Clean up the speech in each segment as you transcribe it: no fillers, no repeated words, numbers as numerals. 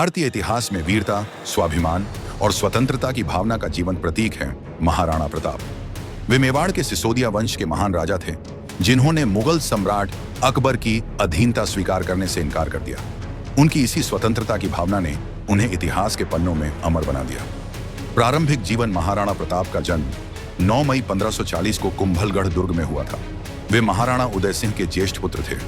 भारतीय इतिहास में वीरता, स्वाभिमान और स्वतंत्रता की भावना का जीवंत प्रतीक है महाराणा प्रताप। वे मेवाड़ के सिसोदिया वंश के महान राजा थे, जिन्होंने मुगल सम्राट अकबर की अधीनता स्वीकार करने से इनकार कर दिया। उनकी इसी स्वतंत्रता की भावना ने उन्हें इतिहास के पन्नों में अमर बना दिया। प्रारंभिक जीवन महाराणा प्रताप का जन्म 9 मई 1540 को कुंभलगढ़ दुर्ग में हुआ था। वे महाराणा उदय सिंह के ज्येष्ठ पुत्र थे।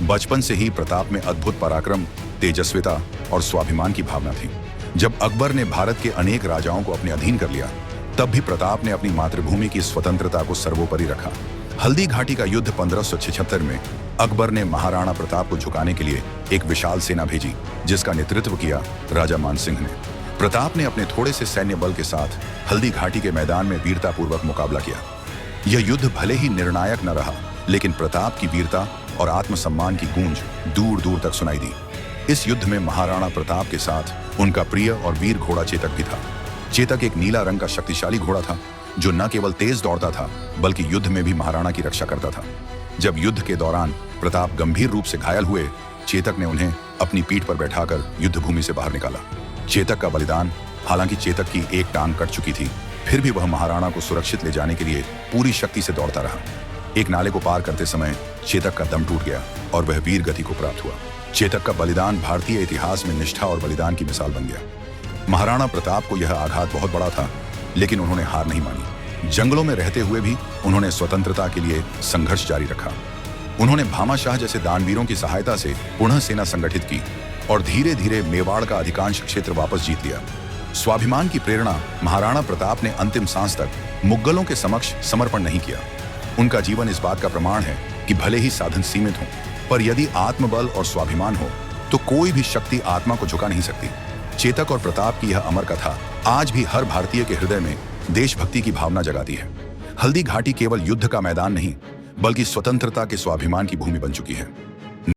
बचपन से ही प्रताप में अद्भुत पराक्रम, तेजस्विता और स्वाभिमान की भावना थी। जब अकबर ने भारत के अनेक राजाओं को अपने अधीन कर लिया, तब भी प्रताप ने अपनी मातृभूमि की स्वतंत्रता को सर्वोपरि रखा। हल्दी घाटी का युद्ध 1576 में अकबर ने महाराणा प्रताप को झुकाने के लिए एक विशाल सेना भेजी, जिसका नेतृत्व किया राजा मान सिंह ने। प्रताप ने अपने थोड़े से सैन्य बल के साथ हल्दी घाटी के मैदान में वीरतापूर्वक मुकाबला किया। यह युद्ध भले ही निर्णायक न रहा, लेकिन प्रताप की वीरता और आत्मसम्मान की गूंज दूर दूर तक सुनाई दी। इस युद्ध में महाराणा प्रताप के साथ उनका प्रिय और वीर घोड़ा चेतक भी था। चेतक एक नीला रंग का शक्तिशाली घोड़ा था, जो न केवल तेज दौड़ता था, बल्कि युद्ध में भी महाराणा की रक्षा करता था। जब युद्ध के दौरान प्रताप गंभीर रूप से घायल हुए, चेतक ने उन्हें अपनी पीठ पर बैठाकर युद्ध भूमि से बाहर निकाला। चेतक का बलिदान, हालांकि चेतक की एक टांग कट चुकी थी, फिर भी वह महाराणा को सुरक्षित ले जाने के लिए पूरी शक्ति से दौड़ता रहा। एक नाले को पार करते समय चेतक का दम टूट गया और वह वीर गति को प्राप्त हुआ। चेतक का बलिदान भारतीय इतिहास में निष्ठा और बलिदान की मिसाल बन गया। महाराणा प्रताप को यह आघात बहुत बड़ा था, लेकिन उन्होंने हार नहीं मानी। जंगलों में रहते हुए भी उन्होंने स्वतंत्रता के लिए संघर्ष जारी रखा। उन्होंने भामाशाह जैसे दानवीरों की सहायता से पुनः सेना संगठित की और धीरे धीरे मेवाड़ का अधिकांश क्षेत्र वापस जीत लिया। स्वाभिमान की प्रेरणा महाराणा प्रताप ने अंतिम सांस तक मुगलों के समक्ष समर्पण नहीं किया। उनका जीवन इस बात का प्रमाण है कि भले ही साधन सीमित हों, पर यदि आत्मबल और स्वाभिमान हो तो कोई भी शक्ति आत्मा को झुका नहीं सकती। चेतक और प्रताप की यह अमर कथा आज भी हर भारतीय के हृदय में देशभक्ति की भावना जगाती है। हल्दी घाटी केवल युद्ध का मैदान नहीं, बल्कि स्वतंत्रता के स्वाभिमान की भूमि बन चुकी है।